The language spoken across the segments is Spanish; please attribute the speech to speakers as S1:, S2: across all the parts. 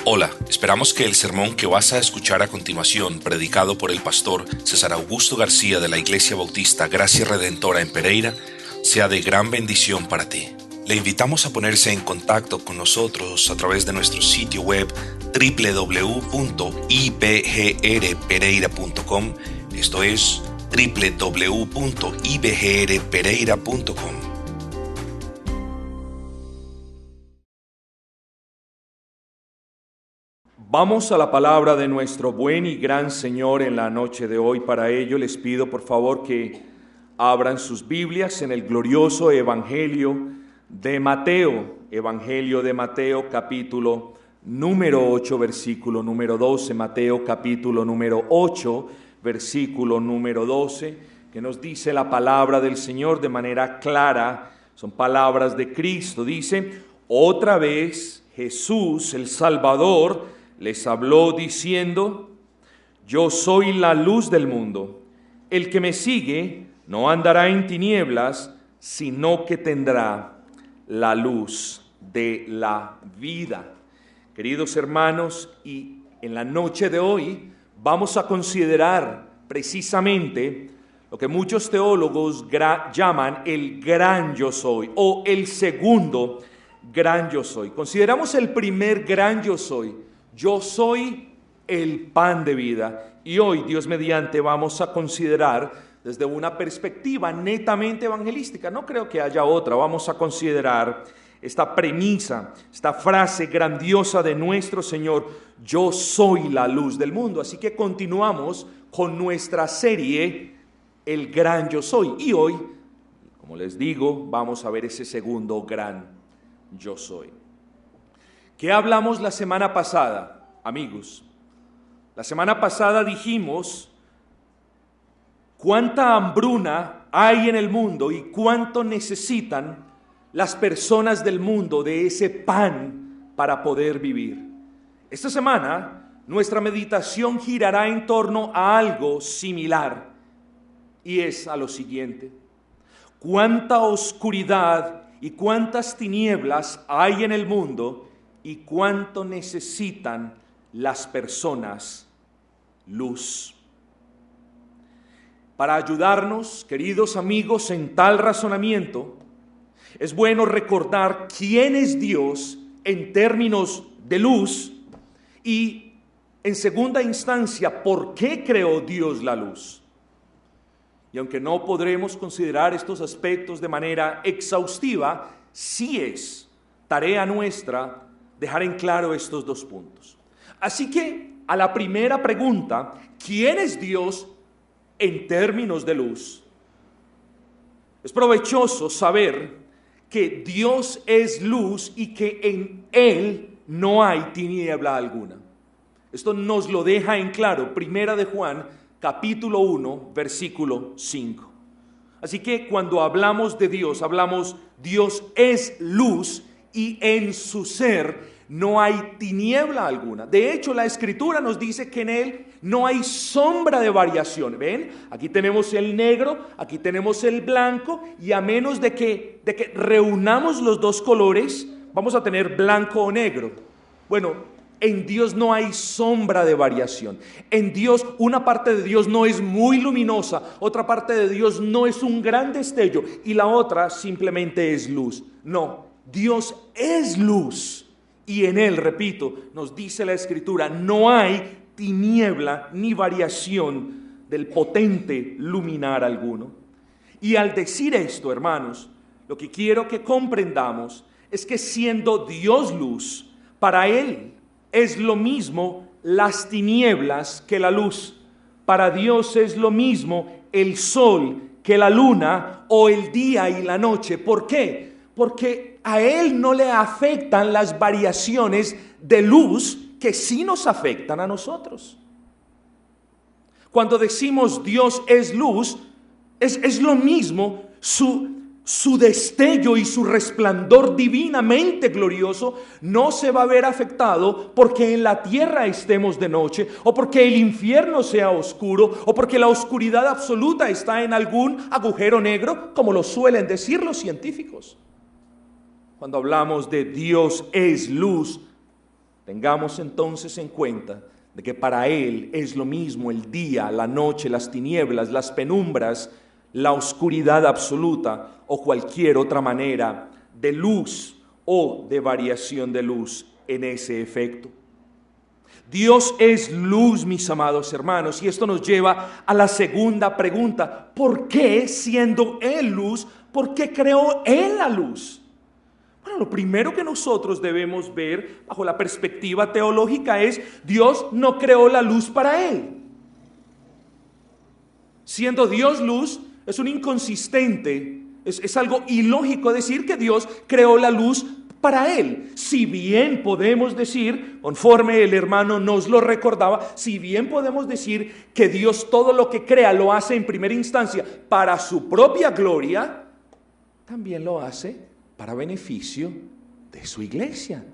S1: Hola, esperamos que el sermón que vas a escuchar a continuación, predicado por el pastor César Augusto García de la Iglesia Bautista Gracia Redentora en Pereira, sea de gran bendición para ti. Le invitamos a ponerse en contacto con nosotros a través de nuestro sitio web www.ibgrpereira.com, esto es www.ibgrpereira.com.
S2: Vamos a la palabra de nuestro buen y gran Señor en la noche de hoy. Para ello les pido por favor que abran sus Biblias en el glorioso Evangelio de Mateo. Evangelio de Mateo, capítulo número 8, versículo número 12. Mateo, capítulo número 8, versículo número 12, que nos dice la palabra del Señor de manera clara. Son palabras de Cristo. Dice: otra vez Jesús, el Salvador, les habló diciendo: yo soy la luz del mundo. El que me sigue no andará en tinieblas, sino que tendrá la luz de la vida. Queridos hermanos, y en la noche de hoy vamos a considerar precisamente lo que muchos teólogos llaman el gran yo soy, o el segundo gran yo soy. Consideramos el primer gran yo soy. Yo soy el pan de vida. Y hoy, Dios mediante, vamos a considerar desde una perspectiva netamente evangelística. No creo que haya otra. Vamos a considerar esta premisa, esta frase grandiosa de nuestro Señor: yo soy la luz del mundo. Así que continuamos con nuestra serie, El gran yo soy. Y hoy, como les digo, vamos a ver ese segundo gran yo soy. ¿Qué hablamos la semana pasada, amigos? La semana pasada dijimos cuánta hambruna hay en el mundo y cuánto necesitan las personas del mundo de ese pan para poder vivir. Esta semana nuestra meditación girará en torno a algo similar, y es a lo siguiente: cuánta oscuridad y cuántas tinieblas hay en el mundo y cuánto necesitan las personas luz. Para ayudarnos, queridos amigos, en tal razonamiento, es bueno recordar quién es Dios en términos de luz y, en segunda instancia, por qué creó Dios la luz. Y aunque no podremos considerar estos aspectos de manera exhaustiva, sí es tarea nuestra dejar en claro estos dos puntos. Así que, a la primera pregunta, ¿quién es Dios en términos de luz? Es provechoso saber que Dios es luz y que en Él no hay tiniebla alguna. Esto nos lo deja en claro Primera de Juan, capítulo 1, versículo 5. Así que cuando hablamos de Dios, hablamos Dios es luz y en su ser no hay tiniebla alguna. De hecho, la Escritura nos dice que en Él no hay sombra de variación. ¿Ven? Aquí tenemos el negro, aquí tenemos el blanco, y a menos de que reunamos los dos colores, vamos a tener blanco o negro. Bueno, en Dios no hay sombra de variación. En Dios, una parte de Dios no es muy luminosa, otra parte de Dios no es un gran destello, y la otra simplemente es luz. No, Dios es luz. Y en Él, repito, nos dice la Escritura, no hay tiniebla ni variación del potente luminar alguno. Y al decir esto, hermanos, lo que quiero que comprendamos es que siendo Dios luz, para Él es lo mismo las tinieblas que la luz. Para Dios es lo mismo el sol que la luna, o el día y la noche. ¿Por qué? Porque a Él no le afectan las variaciones de luz que sí nos afectan a nosotros. Cuando decimos Dios es luz, es lo mismo, su destello y su resplandor divinamente glorioso no se va a ver afectado porque en la tierra estemos de noche, o porque el infierno sea oscuro, o porque la oscuridad absoluta está en algún agujero negro, como lo suelen decir los científicos. Cuando hablamos de Dios es luz, Tengamos entonces en cuenta de que para Él es lo mismo el día, la noche, las tinieblas, las penumbras, la oscuridad absoluta o cualquier otra manera de luz o de variación de luz en ese efecto. Dios es luz, mis amados hermanos, y esto nos lleva a la segunda pregunta: ¿por qué, siendo Él luz, por qué creó Él la luz? Bueno, lo primero que nosotros debemos ver bajo la perspectiva teológica es: Dios no creó la luz para Él. Siendo Dios luz, es un inconsistente, es algo ilógico decir que Dios creó la luz para Él. Si bien podemos decir, conforme el hermano nos lo recordaba, si bien podemos decir que Dios todo lo que crea lo hace en primera instancia para su propia gloria, también lo hace para beneficio de su iglesia.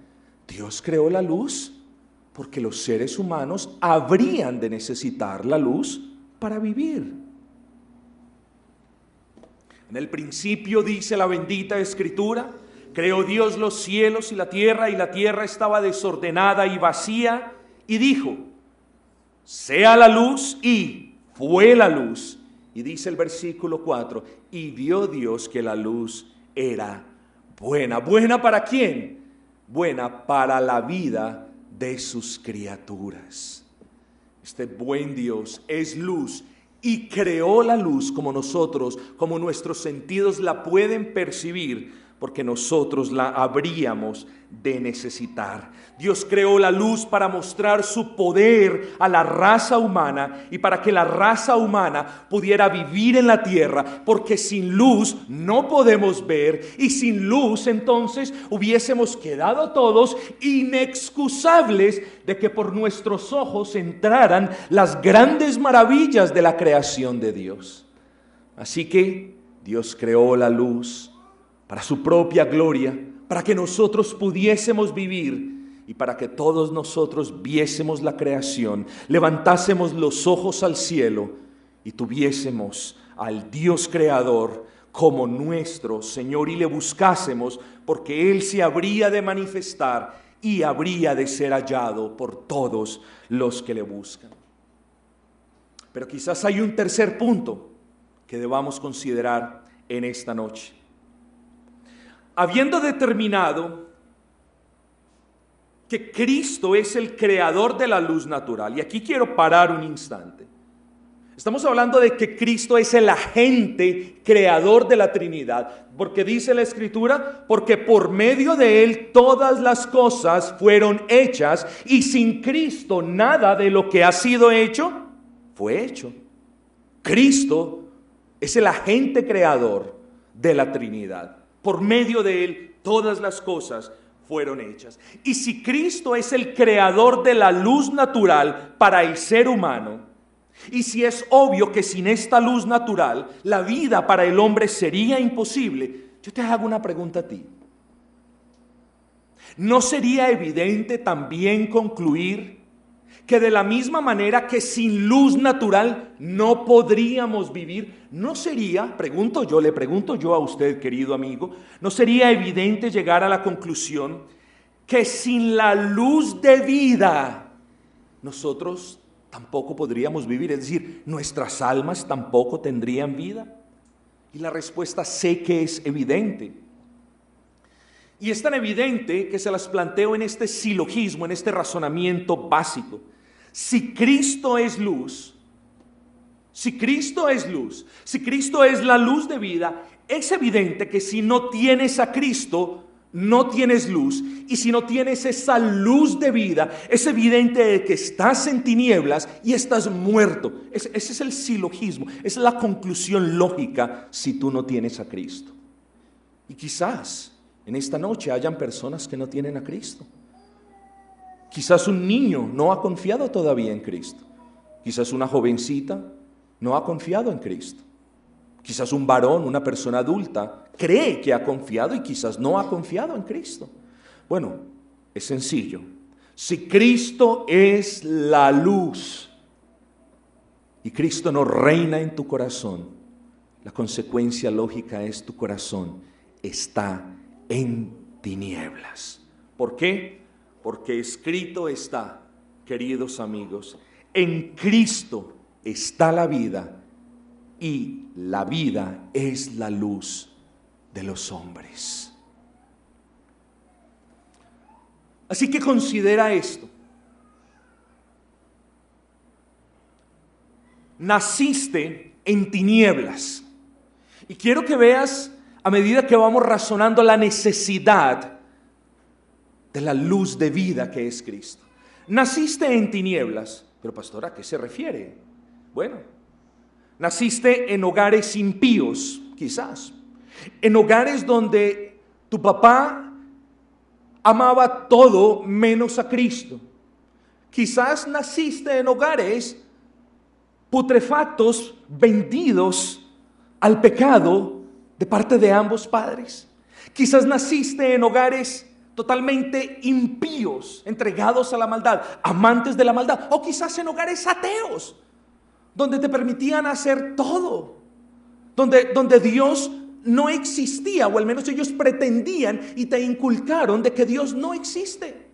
S2: Dios creó la luz porque los seres humanos habrían de necesitar la luz para vivir. En el principio, dice la bendita Escritura, creó Dios los cielos y la tierra estaba desordenada y vacía, y dijo: sea la luz, y fue la luz. Y dice el versículo 4, y vio Dios que la luz era buena. ¿Buena para quién? Buena para la vida de sus criaturas. Este buen Dios es luz y creó la luz como nosotros, como nuestros sentidos la pueden percibir, porque nosotros la habríamos de necesitar. Dios creó la luz para mostrar su poder a la raza humana y para que la raza humana pudiera vivir en la tierra, porque sin luz no podemos ver, y sin luz entonces hubiésemos quedado todos inexcusables de que por nuestros ojos entraran las grandes maravillas de la creación de Dios. Así que Dios creó la luz para su propia gloria, para que nosotros pudiésemos vivir y para que todos nosotros viésemos la creación, levantásemos los ojos al cielo y tuviésemos al Dios creador como nuestro Señor y le buscásemos, porque Él se habría de manifestar y habría de ser hallado por todos los que le buscan. Pero quizás hay un tercer punto que debamos considerar en esta noche. Habiendo determinado que Cristo es el creador de la luz natural, y aquí quiero parar un instante. Estamos hablando de que Cristo es el agente creador de la Trinidad, porque dice la Escritura, porque por medio de Él todas las cosas fueron hechas, y sin Cristo nada de lo que ha sido hecho fue hecho. Cristo es el agente creador de la Trinidad. Por medio de Él todas las cosas fueron hechas. Y si Cristo es el creador de la luz natural para el ser humano, y si es obvio que sin esta luz natural la vida para el hombre sería imposible, yo te hago una pregunta a ti. ¿No sería evidente también concluir que de la misma manera que sin luz natural no podríamos vivir, no sería, le pregunto yo a usted, querido amigo, no sería evidente llegar a la conclusión que sin la luz de vida nosotros tampoco podríamos vivir? Es decir, nuestras almas tampoco tendrían vida. Y la respuesta sé que es evidente. Y es tan evidente que se las planteo en este silogismo, en este razonamiento básico. Si Cristo es luz, si Cristo es la luz de vida, es evidente que si no tienes a Cristo, no tienes luz. Y si no tienes esa luz de vida, es evidente que estás en tinieblas y estás muerto. Ese es el silogismo, esa es la conclusión lógica si tú no tienes a Cristo. Y quizás en esta noche hayan personas que no tienen a Cristo. Quizás un niño no ha confiado todavía en Cristo. Quizás una jovencita no ha confiado en Cristo. Quizás un varón, una persona adulta, cree que ha confiado y quizás no ha confiado en Cristo. Bueno, es sencillo. Si Cristo es la luz y Cristo no reina en tu corazón, la consecuencia lógica es tu corazón está en tinieblas. ¿Por qué? Porque escrito está, queridos amigos, en Cristo está la vida, y la vida es la luz de los hombres. Así que considera esto. Naciste en tinieblas. Y quiero que veas, a medida que vamos razonando, la necesidad de la luz de vida que es Cristo. Naciste en tinieblas. Pero pastor, ¿a qué se refiere? Bueno, naciste en hogares impíos, quizás. En hogares donde tu papá amaba todo menos a Cristo. Quizás naciste en hogares putrefactos, vendidos al pecado de parte de ambos padres. Quizás naciste en hogares totalmente impíos, entregados a la maldad, amantes de la maldad, o quizás en hogares ateos, donde te permitían hacer todo, donde Dios no existía, o al menos ellos pretendían y te inculcaron de que Dios no existe.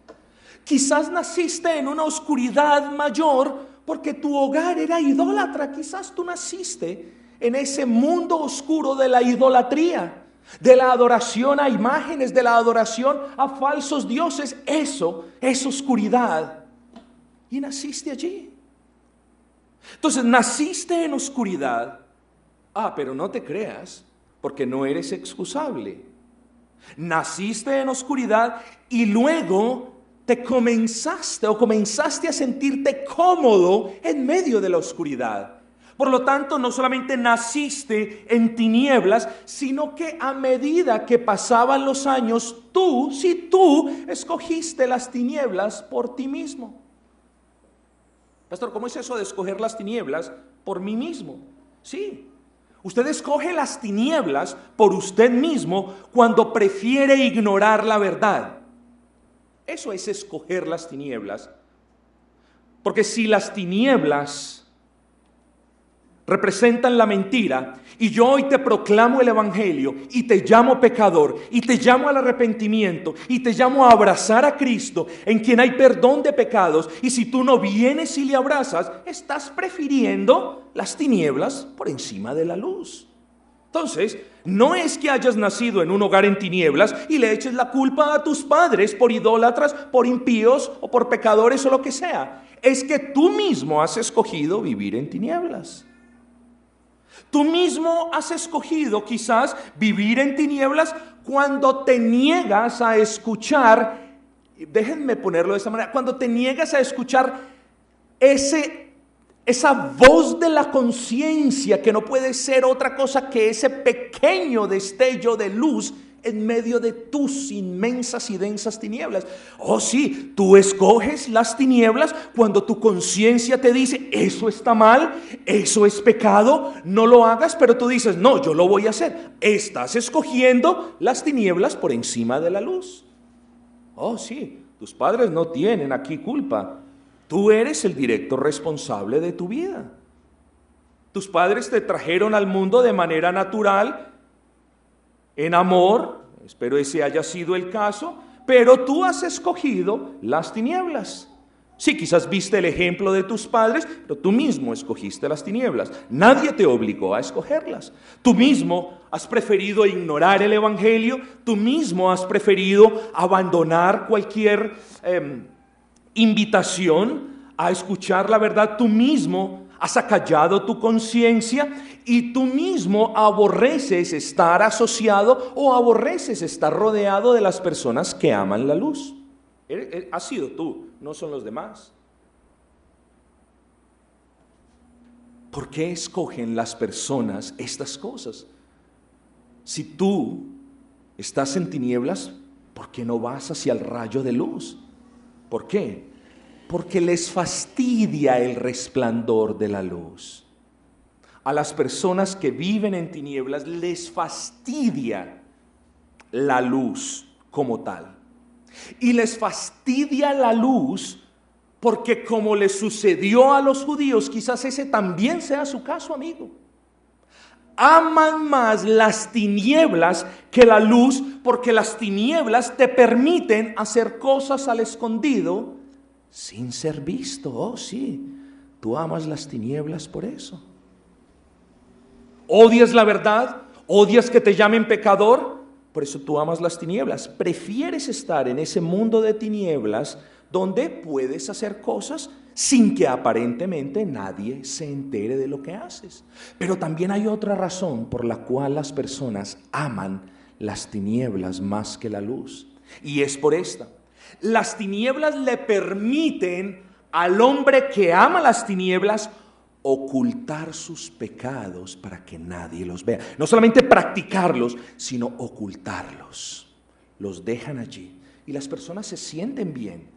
S2: Quizás naciste en una oscuridad mayor porque tu hogar era idólatra. Quizás tú naciste en ese mundo oscuro de la idolatría, de la adoración a imágenes, de la adoración a falsos dioses. Eso es oscuridad. Y naciste allí. Entonces, naciste en oscuridad. Pero no te creas, porque no eres excusable. Naciste en oscuridad y luego comenzaste a sentirte cómodo en medio de la oscuridad. Por lo tanto, no solamente naciste en tinieblas, sino que a medida que pasaban los años, tú escogiste las tinieblas por ti mismo. Pastor, ¿cómo es eso de escoger las tinieblas por mí mismo? Sí, usted escoge las tinieblas por usted mismo cuando prefiere ignorar la verdad. Eso es escoger las tinieblas. Porque si las tinieblas representan la mentira, y yo hoy te proclamo el evangelio, y te llamo pecador, y te llamo al arrepentimiento, y te llamo a abrazar a Cristo, en quien hay perdón de pecados, y si tú no vienes y le abrazas, estás prefiriendo las tinieblas por encima de la luz. Entonces, no es que hayas nacido en un hogar en tinieblas y le eches la culpa a tus padres por idólatras, por impíos o por pecadores o lo que sea. Es que tú mismo has escogido vivir en tinieblas. Tú mismo has escogido quizás vivir en tinieblas cuando te niegas a escuchar, déjenme ponerlo de esta manera, cuando te niegas a escuchar esa voz de la conciencia que no puede ser otra cosa que ese pequeño destello de luz en medio de tus inmensas y densas tinieblas. Oh sí, tú escoges las tinieblas cuando tu conciencia te dice, eso está mal, eso es pecado, no lo hagas, pero tú dices, no, yo lo voy a hacer. Estás escogiendo las tinieblas por encima de la luz. Oh sí, tus padres no tienen aquí culpa. Tú eres el directo responsable de tu vida. Tus padres te trajeron al mundo de manera natural, en amor, espero ese haya sido el caso, pero tú has escogido las tinieblas. Sí, quizás viste el ejemplo de tus padres, pero tú mismo escogiste las tinieblas. Nadie te obligó a escogerlas. Tú mismo has preferido ignorar el evangelio, tú mismo has preferido abandonar cualquier invitación a escuchar la verdad. Tú mismo has acallado tu conciencia y tú mismo aborreces estar asociado o aborreces estar rodeado de las personas que aman la luz. Has sido tú, no son los demás. ¿Por qué escogen las personas estas cosas? Si tú estás en tinieblas, ¿por qué no vas hacia el rayo de luz? ¿Por qué? Porque les fastidia el resplandor de la luz. A las personas que viven en tinieblas les fastidia la luz como tal. Y les fastidia la luz porque, como les sucedió a los judíos, quizás ese también sea su caso, amigo. aman más las tinieblas que la luz, porque las tinieblas te permiten hacer cosas al escondido sin ser visto. Oh, sí, tú amas las tinieblas por eso. Odias la verdad, odias que te llamen pecador, por eso tú amas las tinieblas. Prefieres estar en ese mundo de tinieblas donde puedes hacer cosas sin que aparentemente nadie se entere de lo que haces. Pero también hay otra razón por la cual las personas aman las tinieblas más que la luz. Y es por esta. Las tinieblas le permiten al hombre que ama las tinieblas ocultar sus pecados para que nadie los vea. No solamente practicarlos, sino ocultarlos. Los dejan allí y las personas se sienten bien.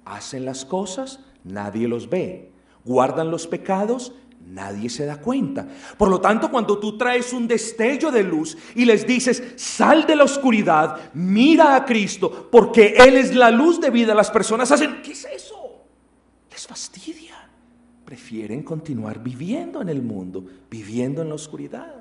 S2: Hacen las cosas, nadie los ve. Guardan los pecados, nadie se da cuenta. Por lo tanto, cuando tú traes un destello de luz y les dices, sal de la oscuridad, mira a Cristo, porque Él es la luz de vida, las personas hacen, ¿qué es eso? Les fastidia. Prefieren continuar viviendo en el mundo, viviendo en la oscuridad.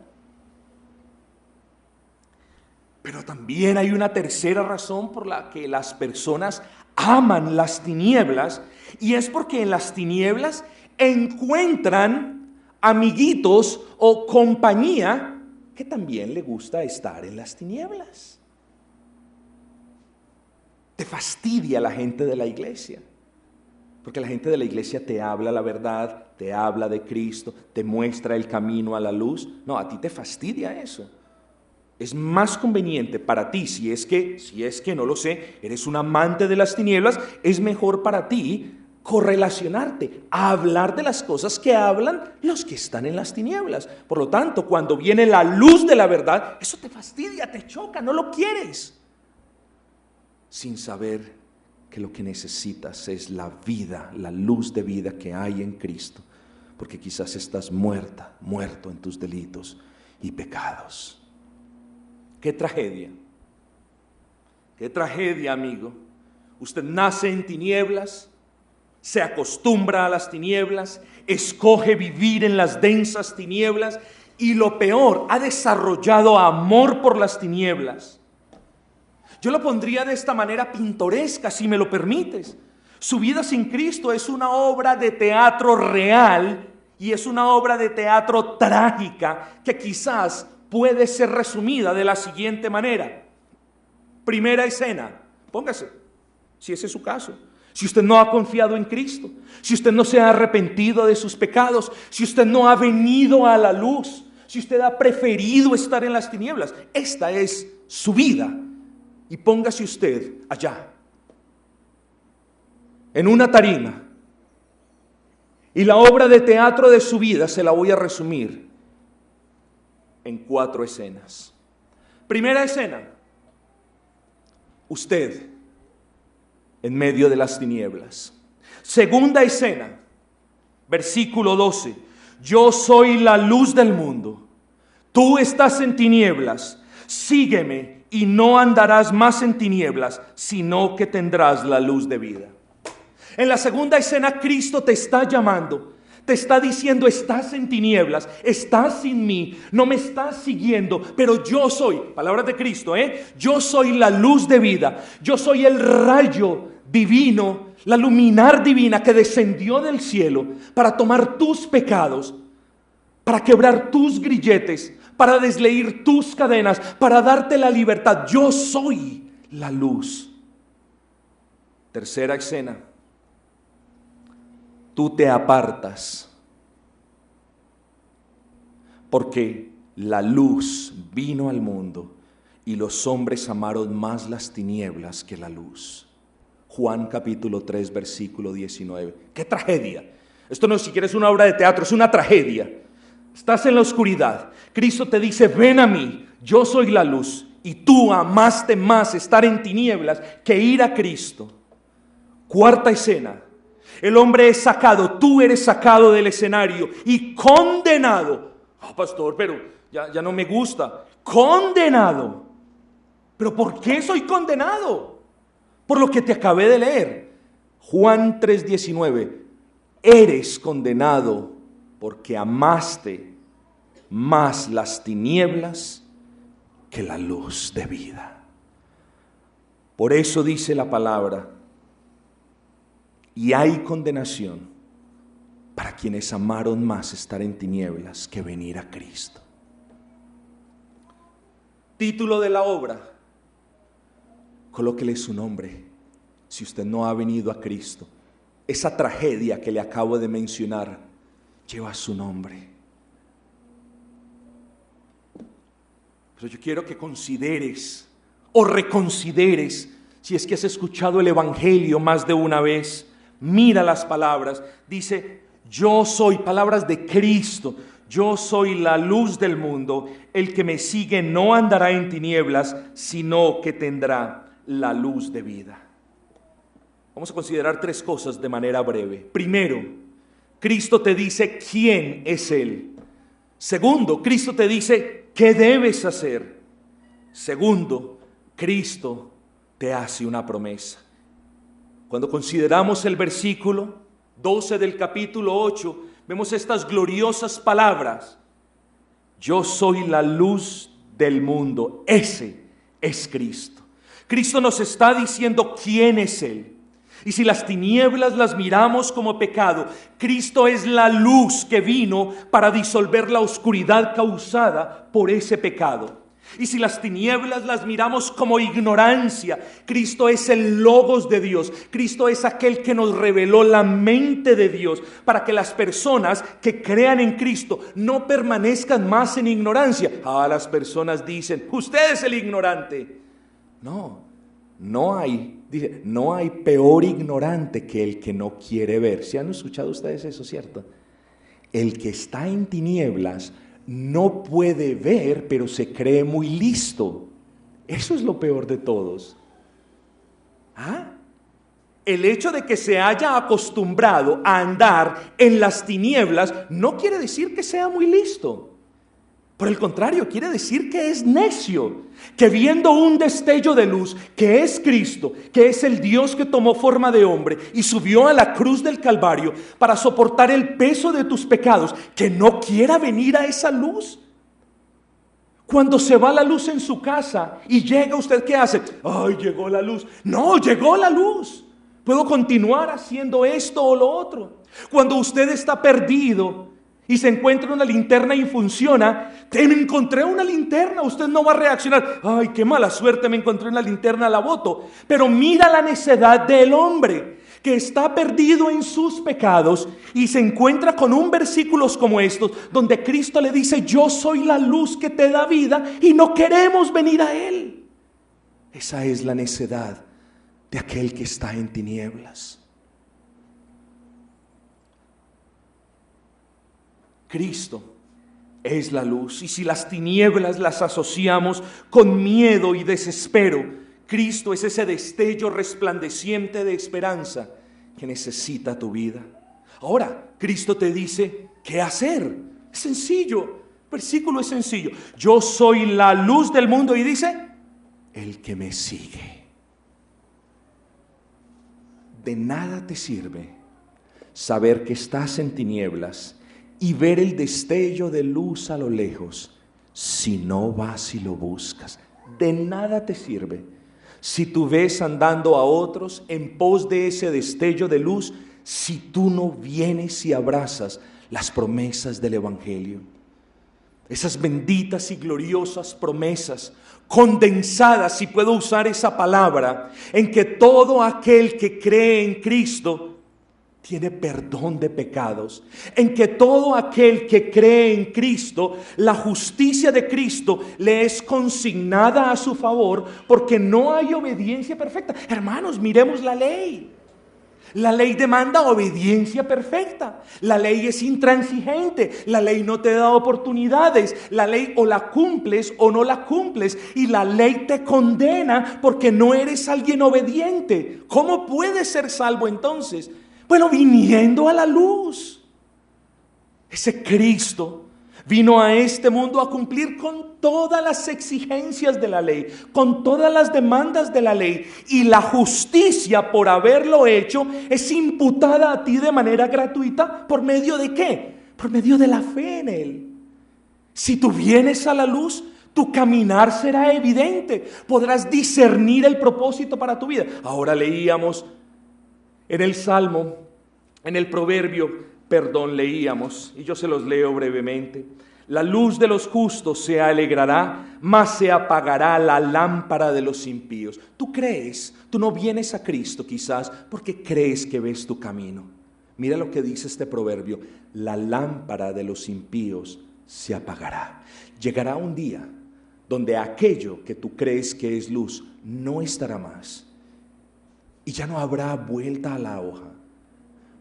S2: Pero también hay una tercera razón por la que las personas aman las tinieblas, y es porque en las tinieblas encuentran amiguitos o compañía que también le gusta estar en las tinieblas. Te fastidia la gente de la iglesia, porque la gente de la iglesia te habla la verdad, te habla de Cristo, te muestra el camino a la luz. No, a ti te fastidia eso. Es más conveniente para ti, si es que no lo sé, eres un amante de las tinieblas, es mejor para ti correlacionarte, a hablar de las cosas que hablan los que están en las tinieblas. Por lo tanto, cuando viene la luz de la verdad, eso te fastidia, te choca, no lo quieres, sin saber que lo que necesitas es la vida, la luz de vida que hay en Cristo, porque quizás estás muerto en tus delitos y pecados. ¡Qué tragedia! ¡Qué tragedia, amigo! Usted nace en tinieblas, se acostumbra a las tinieblas, escoge vivir en las densas tinieblas y lo peor, ha desarrollado amor por las tinieblas. Yo lo pondría de esta manera pintoresca, si me lo permites. Su vida sin Cristo es una obra de teatro real y es una obra de teatro trágica que quizás puede ser resumida de la siguiente manera. Primera escena, póngase, si ese es su caso. Si usted no ha confiado en Cristo, si usted no se ha arrepentido de sus pecados, si usted no ha venido a la luz, si usted ha preferido estar en las tinieblas, esta es su vida. Y póngase usted allá, en una tarima, y la obra de teatro de su vida se la voy a resumir en 4 escenas. Primera escena, usted en medio de las tinieblas. Segunda escena, versículo 12, yo soy la luz del mundo, tú estás en tinieblas, sígueme y no andarás más en tinieblas, sino que tendrás la luz de vida. En la segunda escena, Cristo te está llamando. Te está diciendo, estás en tinieblas, estás sin mí, no me estás siguiendo, pero yo soy, palabras de Cristo, yo soy la luz de vida, yo soy el rayo divino, la luminar divina que descendió del cielo para tomar tus pecados, para quebrar tus grilletes, para desleír tus cadenas, para darte la libertad. Yo soy la luz. Tercera escena. Tú te apartas porque la luz vino al mundo y los hombres amaron más las tinieblas que la luz. Juan capítulo 3 versículo 19. ¡Qué tragedia! Esto no siquiera es una obra de teatro, es una tragedia. Estás en la oscuridad. Cristo te dice, ven a mí, yo soy la luz. Y tú amaste más estar en tinieblas que ir a Cristo. Cuarta escena. El hombre es sacado, tú eres sacado del escenario y condenado. Pastor, pero ya no me gusta. Condenado. ¿Pero por qué soy condenado? Por lo que te acabé de leer. Juan 3:19. Eres condenado porque amaste más las tinieblas que la luz de vida. Por eso dice la palabra, y hay condenación para quienes amaron más estar en tinieblas que venir a Cristo. Título de la obra, colóquele su nombre si usted no ha venido a Cristo. Esa tragedia que le acabo de mencionar lleva su nombre. Pero yo quiero que consideres o reconsideres, si es que has escuchado el Evangelio más de una vez, mira las palabras. Dice, yo soy, palabras de Cristo, yo soy la luz del mundo. El que me sigue no andará en tinieblas, sino que tendrá la luz de vida. Vamos a considerar tres cosas de manera breve. Primero, Cristo te dice quién es Él. Segundo, Cristo te dice qué debes hacer. Segundo, Cristo te hace una promesa. Cuando consideramos el versículo 12 del capítulo 8, vemos estas gloriosas palabras. Yo soy la luz del mundo. Ese es Cristo. Cristo nos está diciendo quién es Él. Y si las tinieblas las miramos como pecado, Cristo es la luz que vino para disolver la oscuridad causada por ese pecado. Y si las tinieblas las miramos como ignorancia, Cristo es el Logos de Dios. Cristo es aquel que nos reveló la mente de Dios para que las personas que crean en Cristo no permanezcan más en ignorancia. Las personas dicen, usted es el ignorante. No hay peor ignorante que el que no quiere ver. ¿Sí han escuchado ustedes eso, cierto? El que está en tinieblas no puede ver, pero se cree muy listo. Eso es lo peor de todos. El hecho de que se haya acostumbrado a andar en las tinieblas no quiere decir que sea muy listo. Por el contrario, quiere decir que es necio, que viendo un destello de luz, que es Cristo, que es el Dios que tomó forma de hombre y subió a la cruz del Calvario para soportar el peso de tus pecados, que no quiera venir a esa luz. Cuando se va la luz en su casa y llega usted, ¿qué hace? Llegó la luz. No, llegó la luz. Puedo continuar haciendo esto o lo otro. Cuando usted está perdido y se encuentra una linterna y funciona, me encontré una linterna, usted no va a reaccionar, qué mala suerte, me encontré una linterna, la boto. Pero mira la necedad del hombre que está perdido en sus pecados y se encuentra con un versículos como estos, donde Cristo le dice, yo soy la luz que te da vida, y no queremos venir a Él. Esa es la necedad de aquel que está en tinieblas. Cristo es la luz, y si las tinieblas las asociamos con miedo y desespero, Cristo es ese destello resplandeciente de esperanza que necesita tu vida. Ahora, Cristo te dice qué hacer. Es sencillo, el versículo es sencillo. Yo soy la luz del mundo, y dice, el que me sigue. De nada te sirve saber que estás en tinieblas y ver el destello de luz a lo lejos si no vas y lo buscas. De nada te sirve si tú ves andando a otros en pos de ese destello de luz, si tú no vienes y abrazas las promesas del Evangelio. Esas benditas y gloriosas promesas condensadas, si puedo usar esa palabra, en que todo aquel que cree en Cristo tiene perdón de pecados, en que todo aquel que cree en Cristo, la justicia de Cristo le es consignada a su favor, porque no hay obediencia perfecta. Hermanos, miremos la ley. La ley demanda obediencia perfecta. La ley es intransigente. La ley no te da oportunidades. La ley o la cumples o no la cumples. Y la ley te condena porque no eres alguien obediente. ¿Cómo puedes ser salvo entonces? Bueno, viniendo a la luz. Ese Cristo vino a este mundo a cumplir con todas las exigencias de la ley, con todas las demandas de la ley, y la justicia por haberlo hecho es imputada a ti de manera gratuita. ¿Por medio de qué? Por medio de la fe en Él. Si tú vienes a la luz, tu caminar será evidente. Podrás discernir el propósito para tu vida. Ahora leíamos en el Salmo, en el Proverbio, leíamos, y yo se los leo brevemente. La luz de los justos se alegrará, mas se apagará la lámpara de los impíos. Tú crees, tú no vienes a Cristo quizás porque crees que ves tu camino. Mira lo que dice este proverbio: la lámpara de los impíos se apagará. Llegará un día donde aquello que tú crees que es luz no estará más. Y ya no habrá vuelta a la hoja.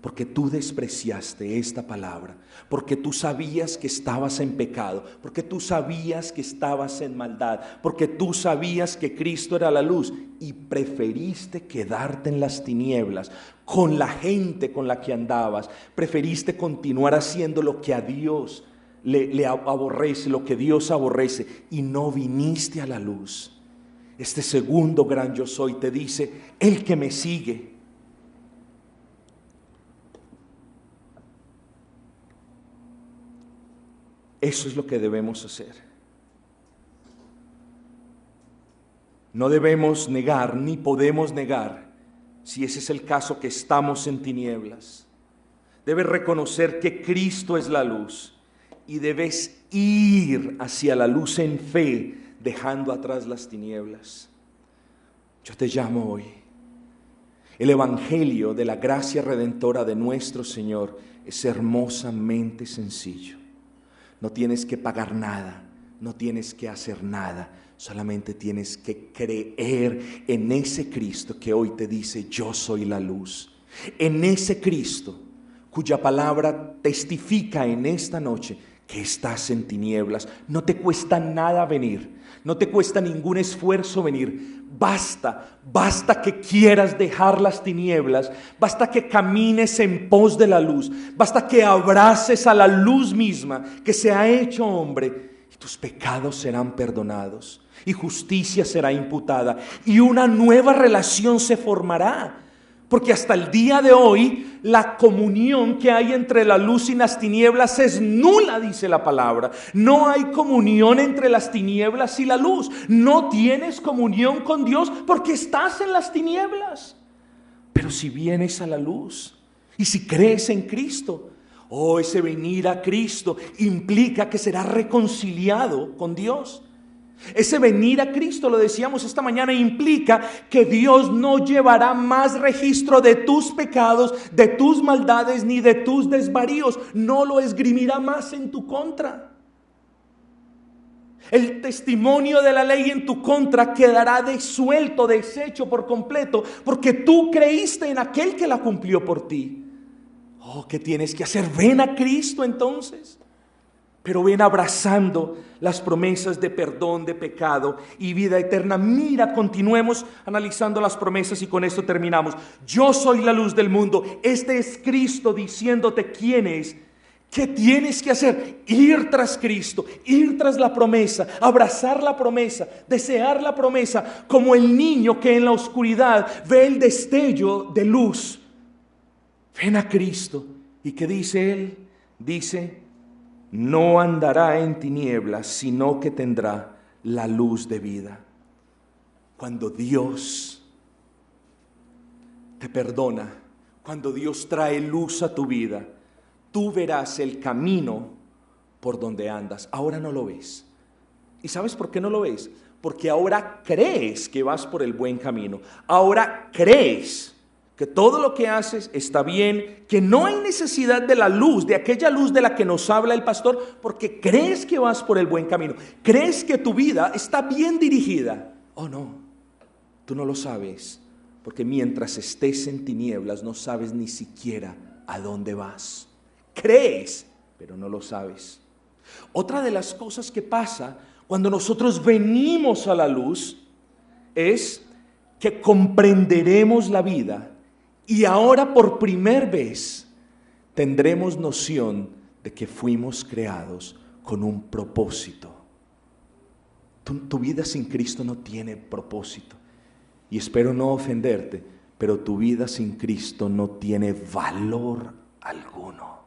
S2: Porque tú despreciaste esta palabra, porque tú sabías que estabas en pecado, porque tú sabías que estabas en maldad, porque tú sabías que Cristo era la luz y preferiste quedarte en las tinieblas con la gente con la que andabas. Preferiste continuar haciendo lo que a Dios le aborrece, lo que Dios aborrece, y no viniste a la luz. Este segundo gran yo soy te dice: el que me sigue, eso es lo que debemos hacer. No debemos negar, ni podemos negar, si ese es el caso, que estamos en tinieblas. Debes reconocer que Cristo es la luz y debes ir hacia la luz en fe, dejando atrás las tinieblas. Yo te llamo hoy. El evangelio de la gracia redentora de nuestro Señor es hermosamente sencillo. No tienes que pagar nada, no tienes que hacer nada, solamente tienes que creer en ese Cristo que hoy te dice: yo soy la luz. En ese Cristo cuya palabra testifica en esta noche que estás en tinieblas. No te cuesta nada venir, no te cuesta ningún esfuerzo venir. Basta que quieras dejar las tinieblas, basta que camines en pos de la luz, basta que abraces a la luz misma que se ha hecho hombre, y tus pecados serán perdonados y justicia será imputada y una nueva relación se formará. Porque hasta el día de hoy la comunión que hay entre la luz y las tinieblas es nula, dice la palabra. No hay comunión entre las tinieblas y la luz. No tienes comunión con Dios porque estás en las tinieblas. Pero si vienes a la luz y si crees en Cristo, ese venir a Cristo implica que serás reconciliado con Dios. Ese venir a Cristo, lo decíamos esta mañana, implica que Dios no llevará más registro de tus pecados, de tus maldades, ni de tus desvaríos. No lo esgrimirá más en tu contra. El testimonio de la ley en tu contra quedará disuelto, deshecho por completo, porque tú creíste en aquel que la cumplió por ti. ¿Qué tienes que hacer? Ven a Cristo entonces. Pero ven abrazando las promesas de perdón de pecado y vida eterna. Mira, continuemos analizando las promesas y con esto terminamos. Yo soy la luz del mundo. Este es Cristo diciéndote quién es. ¿Qué tienes que hacer? Ir tras Cristo, ir tras la promesa, abrazar la promesa, desear la promesa, como el niño que en la oscuridad ve el destello de luz. Ven a Cristo. ¿Y qué dice Él? Dice: no andará en tinieblas, sino que tendrá la luz de vida. Cuando Dios te perdona, cuando Dios trae luz a tu vida, tú verás el camino por donde andas. Ahora no lo ves. ¿Y sabes por qué no lo ves? Porque ahora crees que vas por el buen camino. Ahora crees que todo lo que haces está bien, que no hay necesidad de la luz, de aquella luz de la que nos habla el pastor, porque crees que vas por el buen camino, crees que tu vida está bien dirigida. No, tú no lo sabes, porque mientras estés en tinieblas no sabes ni siquiera a dónde vas. Crees, pero no lo sabes. Otra de las cosas que pasa cuando nosotros venimos a la luz es que comprenderemos la vida. Y ahora por primera vez tendremos noción de que fuimos creados con un propósito. Tu vida sin Cristo no tiene propósito. Y espero no ofenderte, pero tu vida sin Cristo no tiene valor alguno.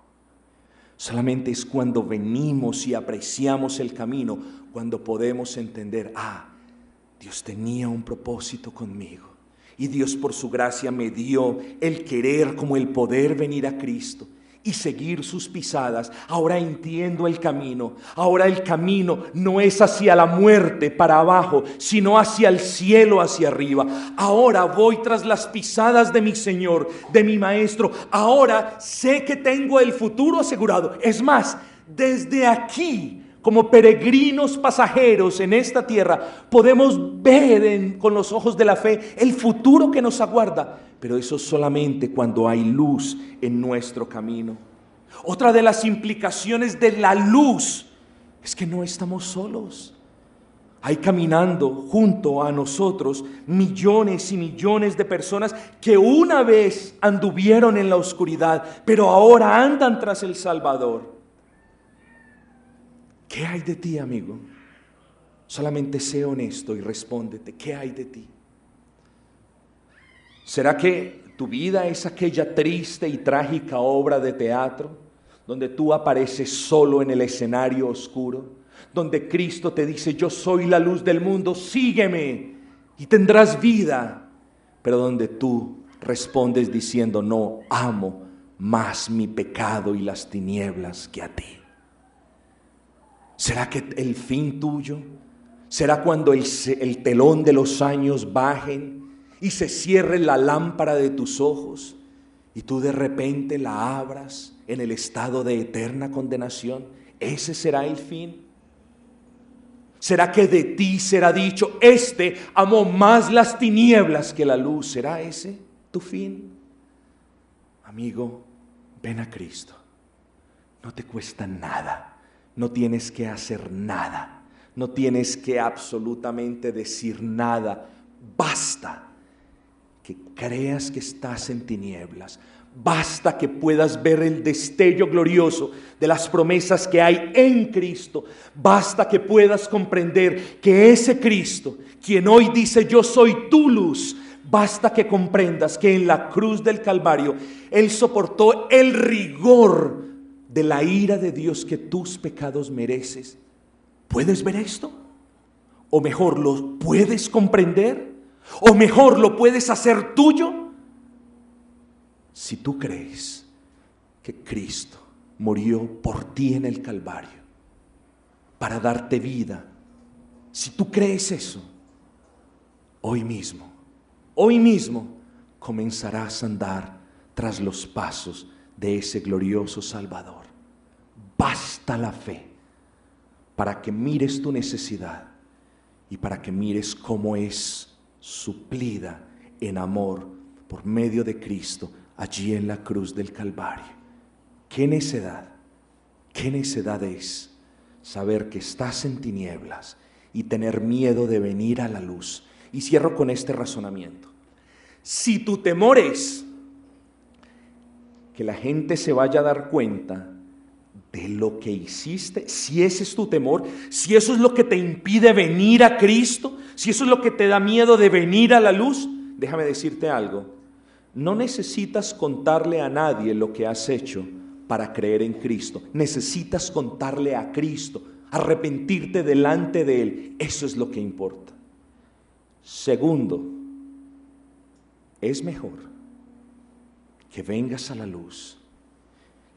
S2: Solamente es cuando venimos y apreciamos el camino, cuando podemos entender, Dios tenía un propósito conmigo. Y Dios por su gracia me dio el querer como el poder venir a Cristo y seguir sus pisadas. Ahora entiendo el camino. Ahora el camino no es hacia la muerte para abajo, sino hacia el cielo, hacia arriba. Ahora voy tras las pisadas de mi Señor, de mi Maestro. Ahora sé que tengo el futuro asegurado. Es más, desde aquí, como peregrinos pasajeros en esta tierra, podemos ver con los ojos de la fe el futuro que nos aguarda. Pero eso solamente cuando hay luz en nuestro camino. Otra de las implicaciones de la luz es que no estamos solos. Hay caminando junto a nosotros millones y millones de personas que una vez anduvieron en la oscuridad, pero ahora andan tras el Salvador. ¿Qué hay de ti, amigo? Solamente sé honesto y respóndete, ¿qué hay de ti? ¿Será que tu vida es aquella triste y trágica obra de teatro donde tú apareces solo en el escenario oscuro? Donde Cristo te dice, yo soy la luz del mundo, sígueme y tendrás vida. Pero donde tú respondes diciendo, no, amo más mi pecado y las tinieblas que a ti. ¿Será que el fin tuyo será cuando el telón de los años bajen y se cierre la lámpara de tus ojos y tú de repente la abras en el estado de eterna condenación? ¿Ese será el fin? ¿Será que de ti será dicho, este amó más las tinieblas que la luz? ¿Será ese tu fin? Amigo, ven a Cristo. No te cuesta nada. No tienes que hacer nada. No tienes que absolutamente decir nada. Basta que creas que estás en tinieblas. Basta que puedas ver el destello glorioso de las promesas que hay en Cristo. Basta que puedas comprender que ese Cristo, quien hoy dice yo soy tu luz, basta que comprendas que en la cruz del Calvario Él soportó el rigor de la ira de Dios que tus pecados mereces. ¿Puedes ver esto? O mejor, ¿lo puedes comprender? O mejor, ¿lo puedes hacer tuyo? Si tú crees que Cristo murió por ti en el Calvario para darte vida, si tú crees eso, hoy mismo comenzarás a andar tras los pasos de ese glorioso Salvador. Basta la fe para que mires tu necesidad y para que mires cómo es suplida en amor por medio de Cristo allí en la cruz del Calvario. Qué necedad es saber que estás en tinieblas y tener miedo de venir a la luz. Y cierro con este razonamiento. Si tu temor es que la gente se vaya a dar cuenta de lo que hiciste, si ese es tu temor, si eso es lo que te impide venir a Cristo, si eso es lo que te da miedo de venir a la luz, déjame decirte algo. No necesitas contarle a nadie lo que has hecho para creer en Cristo. Necesitas contarle a Cristo, arrepentirte delante de Él. Eso es lo que importa. Segundo, es mejor que vengas a la luz,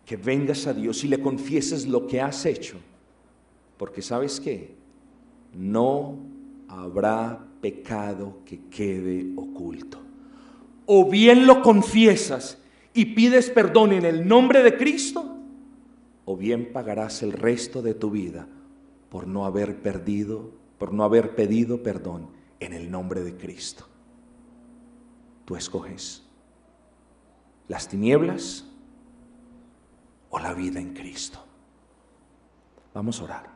S2: que vengas a Dios y le confieses lo que has hecho, porque ¿sabes qué? No habrá pecado que quede oculto. O bien lo confiesas y pides perdón en el nombre de Cristo, o bien pagarás el resto de tu vida por no haber pedido perdón en el nombre de Cristo. Tú escoges las tinieblas o la vida en Cristo. Vamos a orar.